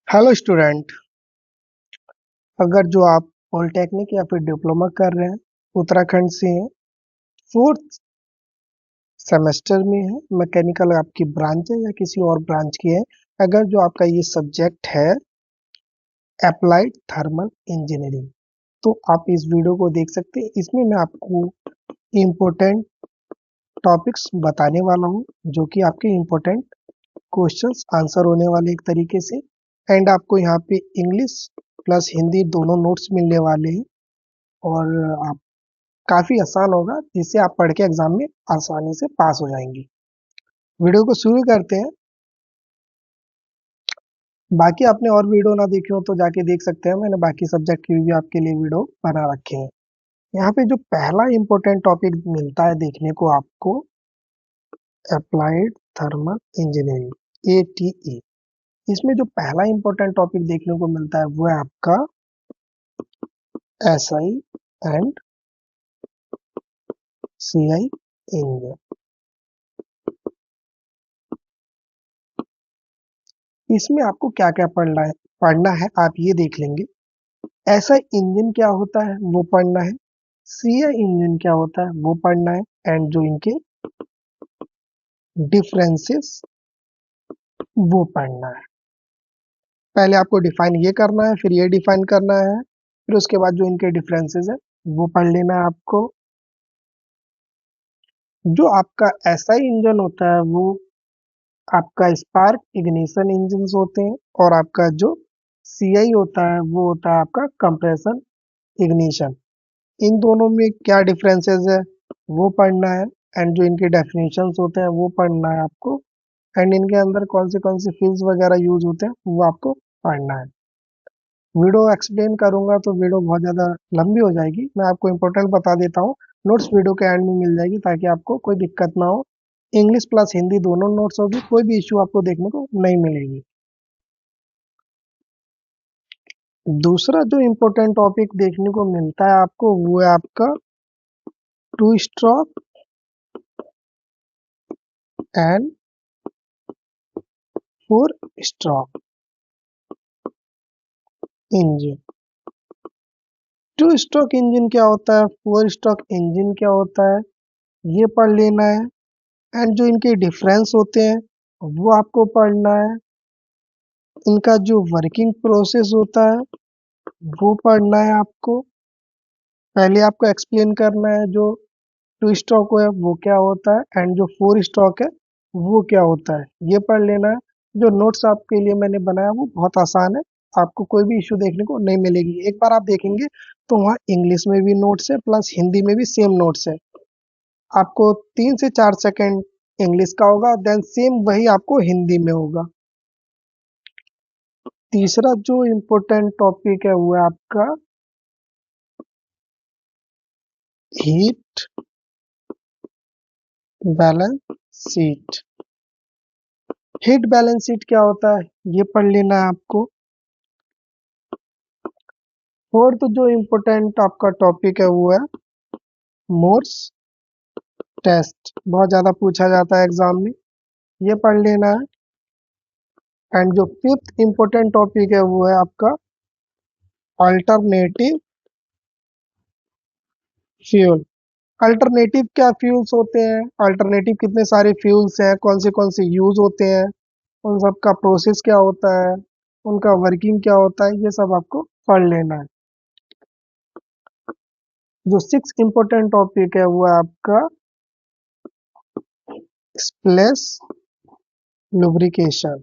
Hello student. अगर जो आप पॉलिटेक्निक या फिर डिप्लोमा कर रहे हैं, उत्तराखंड से हैं, फोर्थ सेमेस्टर में है, मैकेनिकल आपकी ब्रांच है या किसी और ब्रांच की है, अगर जो आपका ये सब्जेक्ट है अप्लाइड थर्मल इंजीनियरिंग, तो आप इस वीडियो को देख सकते हैं। इसमें मैं आपको इम्पोर्टेंट टॉपिक्स बताने वाला हूँ जो कि आपके इम्पोर्टेंट क्वेश्चंस आंसर होने वाले एक तरीके से। एंड आपको यहाँ पे इंग्लिश प्लस हिंदी दोनों नोट्स मिलने वाले हैं और आप काफी आसान होगा, जिससे आप पढ़ के एग्जाम में आसानी से पास हो जाएंगे। वीडियो को शुरू करते हैं। बाकी आपने और वीडियो ना देखे हो तो जाके देख सकते हैं, मैंने बाकी सब्जेक्ट की भी आपके लिए वीडियो बना रखे हैं। यहाँ पे जो पहला इंपॉर्टेंट टॉपिक मिलता है देखने को आपको, अप्लाइड थर्मल इंजीनियरिंग ATE। इसमें जो पहला इंपॉर्टेंट टॉपिक देखने को मिलता है वो है आपका SI एंड CI इंजन। इसमें आपको क्या क्या पढ़ना है आप ये देख लेंगे। ऐसा इंजन क्या होता है वो पढ़ना है, सीआई इंजन क्या होता है वो पढ़ना है, एंड जो इनके डिफरेंसेस वो पढ़ना है। पहले आपको डिफाइन ये करना है, फिर ये डिफाइन करना है, फिर उसके बाद जो इनके डिफरेंसेस है वो पढ़ लेना है आपको। जो आपका एसआई इंजन होता है वो आपका स्पार्क इग्निशन इंजन होते हैं, और आपका जो सीआई होता है वो होता है आपका कंप्रेशन इग्निशन। इन दोनों में क्या डिफरेंसेस है वो पढ़ना है, एंड जो इनके डेफिनेशंस होते हैं वो पढ़ना है आपको, एंड इनके अंदर कौन से फ्यूल्स वगैरह यूज होते हैं वो आपको पढ़ना है। वीडियो एक्सप्लेन करूंगा तो वीडियो बहुत ज़्यादा लंबी हो जाएगी, मैं आपको इम्पोर्टेंट बता देता हूँ। नोट्स वीडियो के एंड में मिल जाएगी ताकि आपको कोई दिक्कत ना हो। इंग्लिश प्लस हिंदी दोनों नोट्स होगी, कोई भी इश्यू आपको देखने को नहीं मिलेगी। दूसरा जो इम्पोर्टेंट टॉपिक देखने को मिलता है आपको वो है आपका two stroke and four stroke engine. Two stroke engine क्या होता है, फोर स्ट्रोक इंजन क्या होता है, ये पढ़ लेना है। एंड जो इनके डिफरेंस होते हैं वो आपको पढ़ना है। इनका जो वर्किंग प्रोसेस होता है वो पढ़ना है आपको। पहले आपको एक्सप्लेन करना है जो टू स्ट्रोक है वो क्या होता है, एंड जो फोर स्ट्रोक है वो क्या होता है, ये पढ़ लेना है। जो नोट्स आपके लिए मैंने बनाया वो बहुत आसान है, आपको कोई भी इशू देखने को नहीं मिलेगी। एक बार आप देखेंगे तो वहाँ इंग्लिश में भी नोट्स है प्लस हिंदी में भी सेम नोट्स है। आपको 3 से 4 सेकंड इंग्लिश का होगा, देन सेम वही आपको हिंदी में होगा। तीसरा जो इम्पोर्टेंट टॉपिक है वो है आपका heat balance sheet. Heat balance sheet क्या होता है ये पढ़ लेना है आपको। फोर्थ जो इम्पोर्टेंट आपका टॉपिक है वो है मोर्स टेस्ट, बहुत ज्यादा पूछा जाता है एग्जाम में, ये पढ़ लेना है। एंड जो फिफ्थ इम्पोर्टेंट टॉपिक है वो है आपका अल्टरनेटिव फ्यूल। अल्टरनेटिव क्या फ्यूल्स होते हैं, अल्टरनेटिव कितने सारे फ्यूल्स हैं, कौन से यूज होते हैं, उन सब का प्रोसेस क्या होता है, उनका वर्किंग क्या होता है, ये सब आपको पढ़ लेना है। जो सिक्स इम्पोर्टेंट टॉपिक है वो है आपका स्प्लेश लुब्रिकेशन।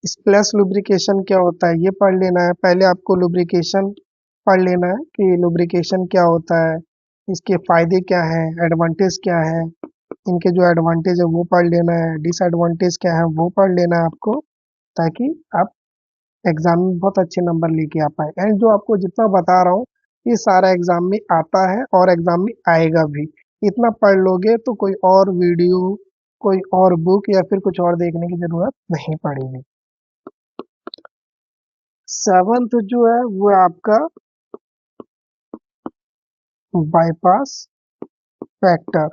स्प्लैश लुब्रिकेशन क्या होता है ये पढ़ लेना है। पहले आपको लुब्रिकेशन पढ़ लेना है कि लुब्रिकेशन क्या होता है, इसके फायदे क्या हैं, एडवांटेज क्या है। इनके जो एडवांटेज है वो पढ़ लेना है, डिसएडवांटेज क्या है वो पढ़ लेना है आपको, ताकि आप एग्जाम में बहुत अच्छे नंबर लेके आ पाए। एंड जो आपको जितना बता रहा हूँ ये सारा एग्जाम में आता है और एग्जाम में आएगा भी। इतना पढ़ लोगे तो कोई और वीडियो, कोई और बुक या फिर कुछ और देखने की जरूरत नहीं पड़ेगी। सेवंथ जो है वो है आपका बाईपास फैक्टर।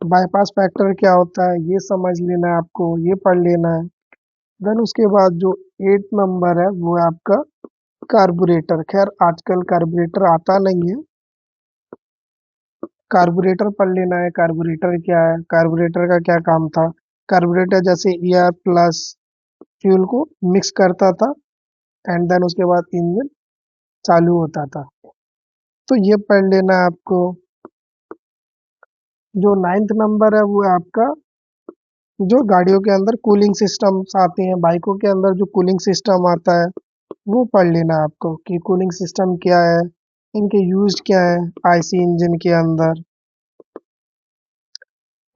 बाईपास फैक्टर क्या होता है ये समझ लेना है आपको, ये पढ़ लेना है। देन उसके बाद जो 8 नंबर है वो है आपका कार्बोरेटर। खैर आजकल कार्बोरेटर आता नहीं है, कार्बोरेटर पढ़ लेना है। कार्बोरेटर क्या है, कार्बोरेटर का क्या काम था। कार्बोरेटर जैसे एयर प्लस फ्यूल को मिक्स करता था एंड देन उसके बाद इंजन चालू होता था। तो ये पढ़ लेना है आपको। जो 9th नंबर है वो है आपका जो गाड़ियों के अंदर कूलिंग सिस्टम्स आते हैं, बाइकों के अंदर जो कूलिंग सिस्टम आता है वो पढ़ लेना है आपको कि कूलिंग सिस्टम क्या है, इनके यूज क्या है आईसी इंजन के अंदर।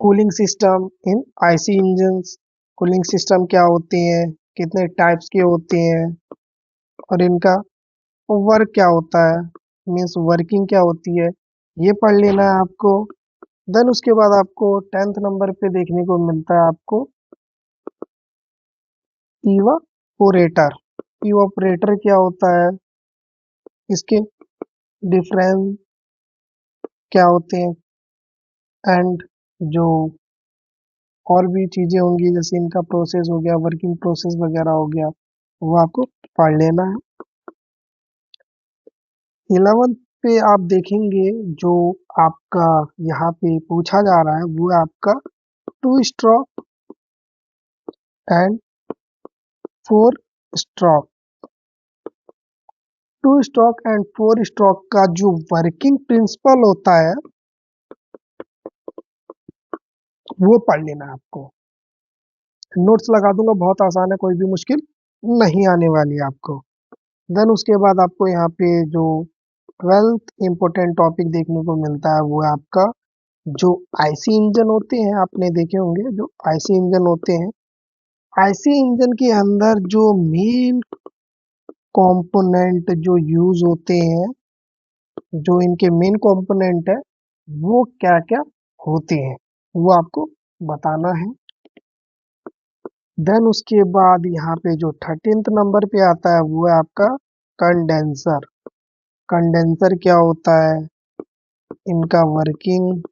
Cooling system in IC engines, cooling system क्या होते हैं, कितने टाइप्स के होते हैं और इनका वर्क क्या होता है, मीन्स वर्किंग क्या होती है, ये पढ़ लेना है आपको। देन उसके बाद आपको 10th नंबर पे देखने को मिलता है आपको इवापोरेटर। इवापोरेटर क्या होता है, इसके डिफरेंस क्या होते हैं एंड जो और भी चीजें होंगी जैसे इनका प्रोसेस हो गया, वर्किंग प्रोसेस वगैरह हो गया, वो आपको पढ़ लेना है। 11th पे आप देखेंगे जो आपका यहाँ पे पूछा जा रहा है वो है आपका 2 stroke and 4 stroke. 2 stroke and 4 stroke का जो वर्किंग प्रिंसिपल होता है वो पढ़ लेना है आपको। नोट्स लगा दूंगा, बहुत आसान है, कोई भी मुश्किल नहीं आने वाली है आपको। देन उसके बाद आपको यहाँ पे जो 12th इम्पोर्टेंट टॉपिक देखने को मिलता है वो है आपका जो आईसी इंजन होते हैं, आपने देखे होंगे जो आईसी इंजन होते हैं। आईसी इंजन के अंदर जो मेन कंपोनेंट जो यूज होते हैं, जो इनके मेन कंपोनेंट है वो क्या क्या होते हैं वो आपको बताना है। देन उसके बाद यहाँ पे जो 13th नंबर पे आता है वो है आपका कंडेंसर। कंडेंसर क्या होता है, इनका वर्किंग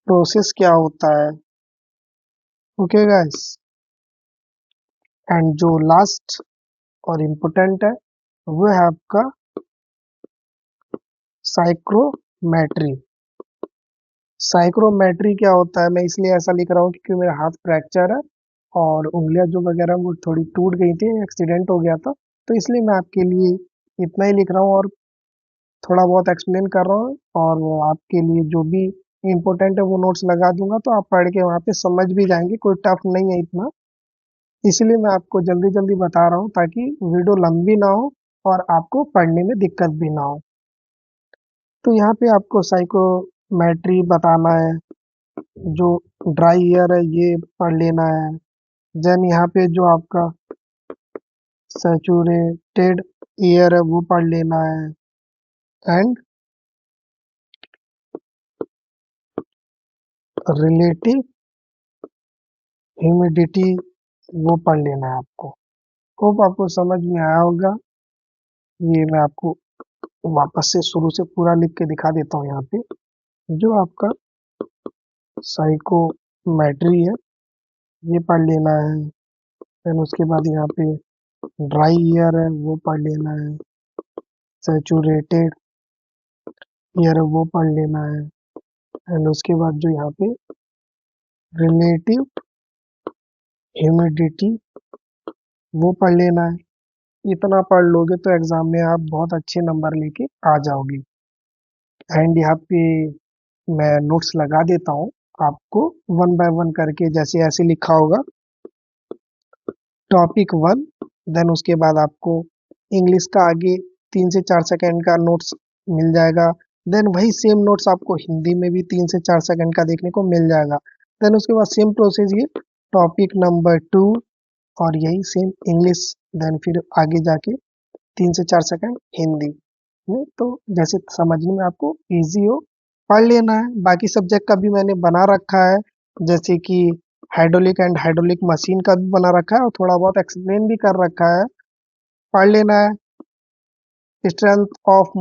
प्रोसेस क्या होता है। ओके गाइस, एंड जो लास्ट और इम्पोर्टेंट है वो है आपका साइक्रोमेट्री। साइक्रोमेट्री क्या होता है, मैं इसलिए ऐसा लिख रहा हूँ क्योंकि मेरा हाथ फ्रैक्चर है और उंगलियां जो वगैरह वो थोड़ी टूट गई थी, एक्सीडेंट हो गया था, तो इसलिए मैं आपके लिए इतना ही लिख रहा हूँ और थोड़ा बहुत एक्सप्लेन कर रहा हूँ। और वो आपके लिए जो भी इम्पोर्टेंट है वो नोट्स लगा दूंगा तो आप पढ़ के वहाँ पे समझ भी जाएंगे, कोई टफ नहीं है इतना। इसलिए मैं आपको जल्दी जल्दी बता रहा हूँ ताकि वीडियो लंबी ना हो और आपको पढ़ने में दिक्कत भी ना हो। तो यहाँ पे आपको साइकोमेट्री बताना है, जो ड्राई एयर है ये पढ़ लेना है। देन यहाँ पे जो आपका सैचुरेटेड एयर है वो पढ़ लेना है एंड रिलेटिव ह्यूमिडिटी वो पढ़ लेना है आपको। होप आपको समझ में आया होगा। ये मैं आपको वापस से शुरू से पूरा लिख के दिखा देता हूँ। यहाँ पे जो आपका साइकोमेट्री है ये पढ़ लेना है। देन उसके बाद यहाँ पे ड्राई एयर है वो पढ़ लेना है, सैचुरेटेड एयर है वो पढ़ लेना है एंड उसके बाद जो यहाँ पे रिलेटिव ह्यूमिडिटी वो पढ़ लेना है। इतना पढ़ लोगे तो एग्जाम में आप बहुत अच्छे नंबर लेके आ जाओगे। एंड यहाँ पे मैं नोट्स लगा देता हूँ आपको वन बाय वन करके, जैसे ऐसे लिखा होगा टॉपिक 1। देन उसके बाद आपको इंग्लिश का आगे 3 से 4 सेकंड का नोट्स मिल जाएगा। देन वही सेम नोट्स आपको हिंदी में भी 3 से 4 सेकंड का देखने को मिल जाएगा। देन उसके बाद सेम प्रोसेस ये टॉपिक नंबर 2 और यही सेम इंग्लिश। देन फिर आगे जाके 3 से 4 सेकंड हिंदी में, तो जैसे समझने में आपको इजी हो पढ़ लेना है। बाकी सब्जेक्ट का भी मैंने बना रखा है, जैसे कि हाइड्रोलिक एंड हाइड्रोलिक मशीन का भी बना रखा है और थोड़ा बहुत एक्सप्लेन भी कर रखा है, पढ़ लेना है। स्ट्रेंथ ऑफ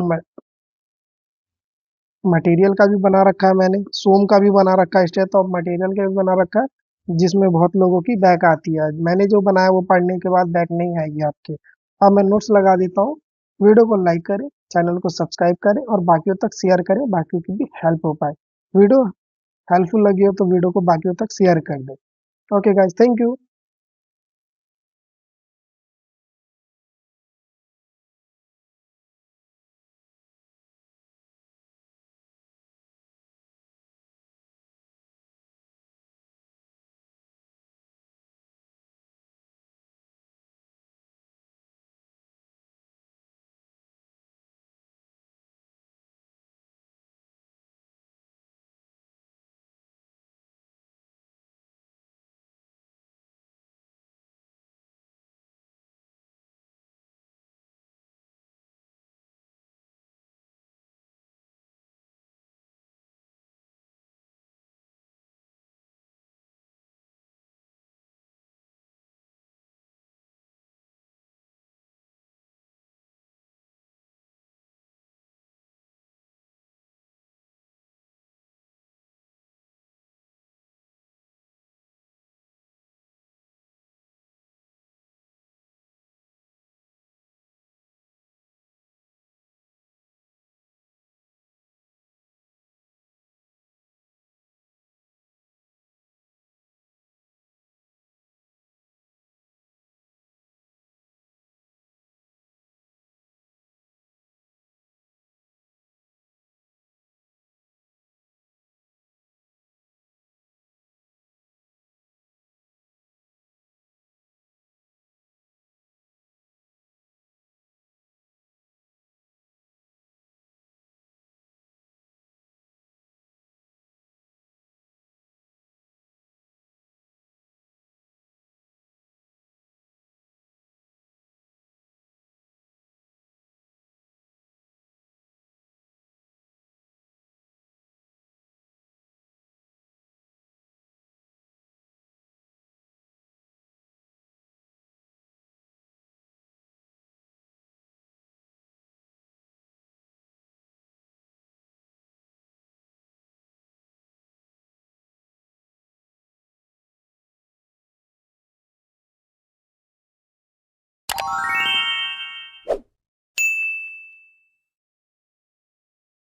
मटेरियल का भी बना रखा है मैंने, सोम का भी बना रखा है, स्ट्रेंथ ऑफ मटेरियल का भी बना रखा है। जिसमें बहुत लोगों की बैक आती है। मैंने जो बनाया वो पढ़ने के बाद बैक नहीं आएगी आपके। अब मैं नोट्स लगा देता हूँ। वीडियो को लाइक करें, चैनल को सब्सक्राइब करें और बाकियों तक शेयर करें, बाकियों की भी हेल्प हो पाए। वीडियो हेल्पफुल लगी हो तो वीडियो को बाकियों तक शेयर कर दें। Okay guys, thank you.